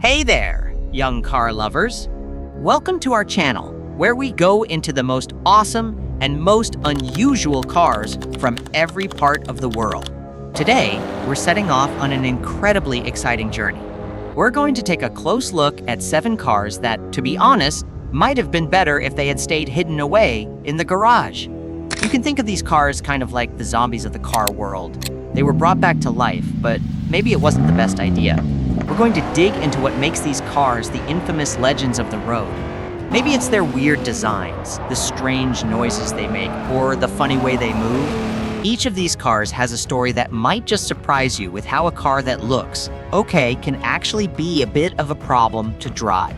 Hey there, young car lovers. Welcome to our channel, where we go into the most awesome and most unusual cars from every part of the world. Today, we're setting off on an incredibly exciting journey. We're going to take a close look at 7 cars that, to be honest, might have been better if they had stayed hidden away in the garage. You can think of these cars kind of like the zombies of the car world. They were brought back to life, but maybe it wasn't the best idea. We're going to dig into what makes these cars the infamous legends of the road. Maybe it's their weird designs, the strange noises they make, or the funny way they move. Each of these cars has a story that might just surprise you with how a car that looks okay can actually be a bit of a problem to drive.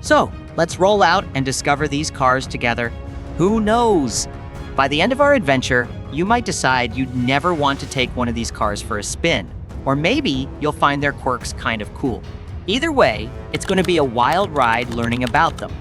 So, let's roll out and discover these cars together. Who knows? By the end of our adventure, you might decide you'd never want to take one of these cars for a spin. Or maybe you'll find their quirks kind of cool. Either way, it's going to be a wild ride learning about them.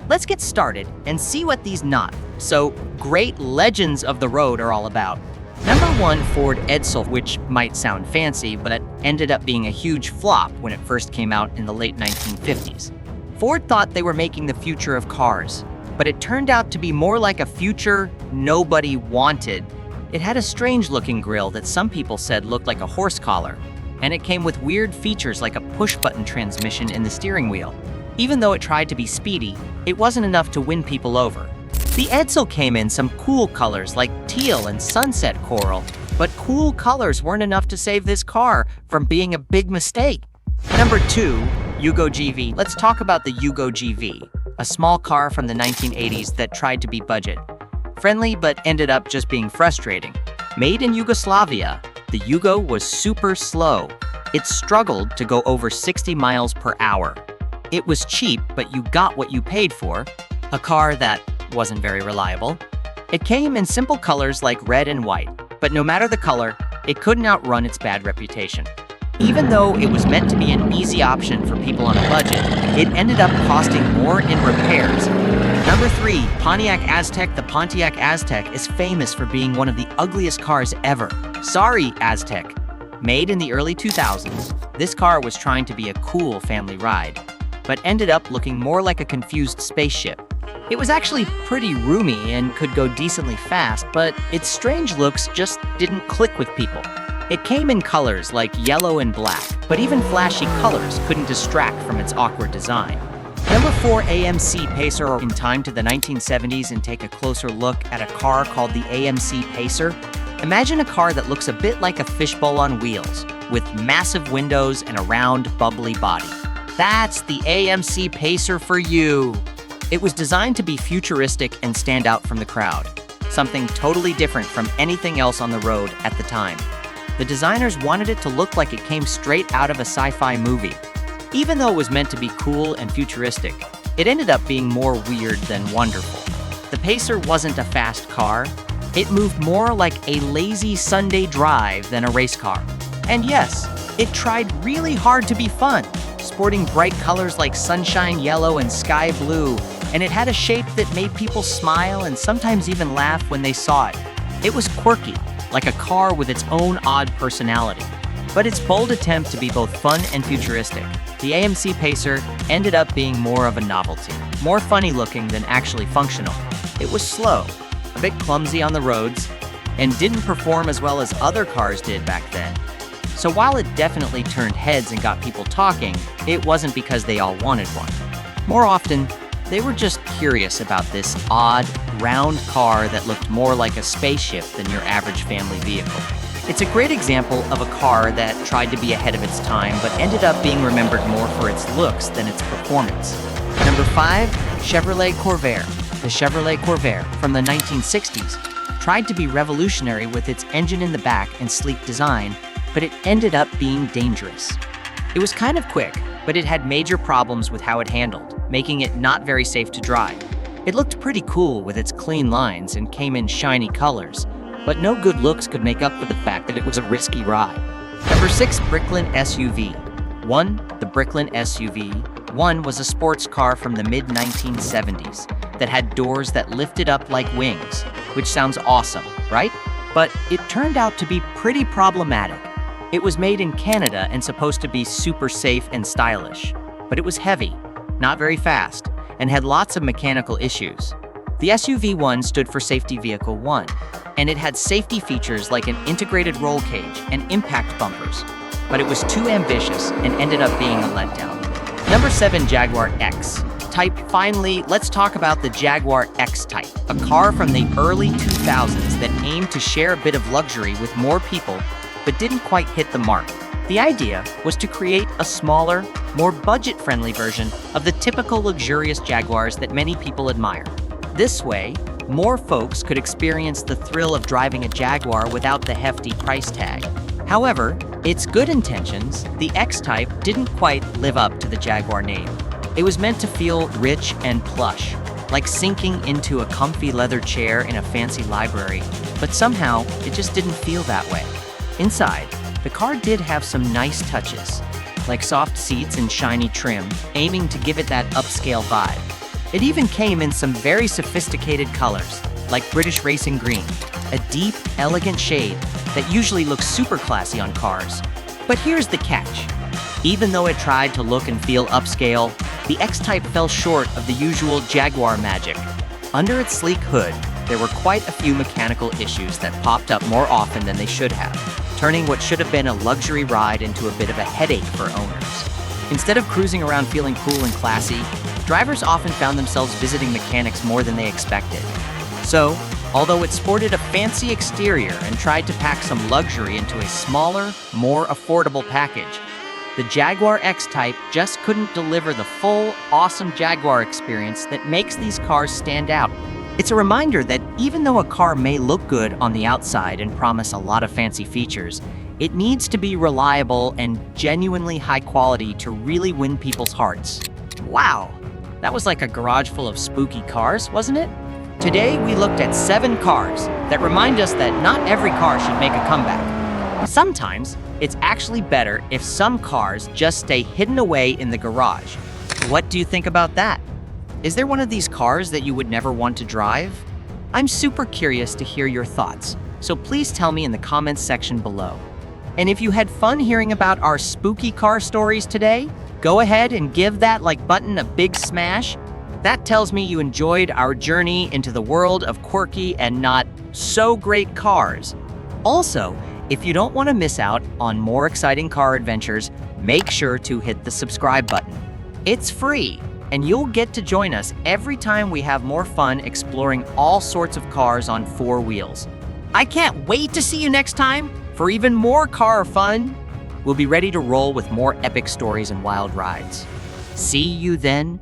Let's get started and see what these not so great legends of the road are all about. Number 1, Ford Edsel, which might sound fancy, but it ended up being a huge flop when it first came out in the late 1950s. Ford thought they were making the future of cars, but it turned out to be more like a future nobody wanted. It had a strange-looking grille that some people said looked like a horse collar, and it came with weird features like a push-button transmission in the steering wheel. Even though it tried to be speedy, it wasn't enough to win people over. The Edsel came in some cool colors like teal and sunset coral, but cool colors weren't enough to save this car from being a big mistake. Number 2, Yugo G V. Let's talk about the Yugo G V, a small car from the 1980s that tried to be budget-friendly but ended up just being frustrating. Made in Yugoslavia, the Yugo was super slow. It struggled to go over 60 miles per hour. It was cheap, but you got what you paid for, a car that wasn't very reliable. It came in simple colors like red and white, but no matter the color, it couldn't outrun its bad reputation. Even though it was meant to be an easy option for people on a budget, it ended up costing more in repairs. Number 3, Pontiac Aztek. The Pontiac Aztek is famous for being one of the ugliest cars ever. Sorry, Aztek. Made in the early 2000s, this car was trying to be a cool family ride, but ended up looking more like a confused spaceship. It was actually pretty roomy and could go decently fast, but its strange looks just didn't click with people. It came in colors like yellow and black, but even flashy colors couldn't distract from its awkward design. Number 4, AMC Pacer. In time to the 1970s and take a closer look at a car called the AMC Pacer. Imagine a car that looks a bit like a fishbowl on wheels, with massive windows and a round, bubbly body. That's the AMC Pacer for you. It was designed to be futuristic and stand out from the crowd, something totally different from anything else on the road at the time. The designers wanted it to look like it came straight out of a sci-fi movie. Even though it was meant to be cool and futuristic, it ended up being more weird than wonderful. The Pacer wasn't a fast car. It moved more like a lazy Sunday drive than a race car. And yes, it tried really hard to be fun, sporting bright colors like sunshine yellow and sky blue, and it had a shape that made people smile and sometimes even laugh when they saw it. It was quirky, like a car with its own odd personality. But its bold attempt to be both fun and futuristic, the AMC Pacer ended up being more of a novelty, more funny looking than actually functional. It was slow, a bit clumsy on the roads, and didn't perform as well as other cars did back then. So while it definitely turned heads and got people talking, it wasn't because they all wanted one. More often, they were just curious about this odd, round car that looked more like a spaceship than your average family vehicle. It's a great example of a car that tried to be ahead of its time, but ended up being remembered more for its looks than its performance. Number 5, Chevrolet Corvair. The Chevrolet Corvair from the 1960s tried to be revolutionary with its engine in the back and sleek design, but it ended up being dangerous. It was kind of quick, but it had major problems with how it handled, making it not very safe to drive. It looked pretty cool with its clean lines and came in shiny colors, but no good looks could make up for the fact that it was a risky ride. Number 6, Bricklin SUV-1. The Bricklin SUV-1 was a sports car from the mid-1970s that had doors that lifted up like wings, which sounds awesome, right? But it turned out to be pretty problematic. It was made in Canada and supposed to be super safe and stylish. but it was heavy, not very fast, and had lots of mechanical issues. The SUV-1 stood for Safety Vehicle 1, and it had safety features like an integrated roll cage and impact bumpers, but it was too ambitious and ended up being a letdown. Number 7, Jaguar X-Type. Finally, let's talk about the Jaguar X-Type, a car from the early 2000s that aimed to share a bit of luxury with more people, but didn't quite hit the mark. The idea was to create a smaller, more budget-friendly version of the typical luxurious Jaguars that many people admire. This way, more folks could experience the thrill of driving a Jaguar without the hefty price tag. However, its good intentions, the X-Type didn't quite live up to the Jaguar name. It was meant to feel rich and plush, like sinking into a comfy leather chair in a fancy library, but somehow it just didn't feel that way. Inside, the car did have some nice touches, like soft seats and shiny trim, aiming to give it that upscale vibe. It even came in some very sophisticated colors, like British Racing Green, a deep, elegant shade that usually looks super classy on cars. But here's the catch. Even though it tried to look and feel upscale, the X-Type fell short of the usual Jaguar magic. Under its sleek hood, there were quite a few mechanical issues that popped up more often than they should have, turning what should have been a luxury ride into a bit of a headache for owners. Instead of cruising around feeling cool and classy, drivers often found themselves visiting mechanics more than they expected. So, although it sported a fancy exterior and tried to pack some luxury into a smaller, more affordable package, the Jaguar X-Type just couldn't deliver the full, awesome Jaguar experience that makes these cars stand out. It's a reminder that even though a car may look good on the outside and promise a lot of fancy features, it needs to be reliable and genuinely high quality to really win people's hearts. Wow, that was like a garage full of spooky cars, wasn't it? Today, we looked at 7 cars that remind us that not every car should make a comeback. Sometimes, it's actually better if some cars just stay hidden away in the garage. What do you think about that? Is there one of these cars that you would never want to drive? I'm super curious to hear your thoughts, so please tell me in the comments section below. And if you had fun hearing about our spooky car stories today, go ahead and give that like button a big smash. That tells me you enjoyed our journey into the world of quirky and not so great cars. Also, if you don't want to miss out on more exciting car adventures, make sure to hit the subscribe button. It's free, and you'll get to join us every time we have more fun exploring all sorts of cars on 4 wheels. I can't wait to see you next time for even more car fun. We'll be ready to roll with more epic stories and wild rides. See you then.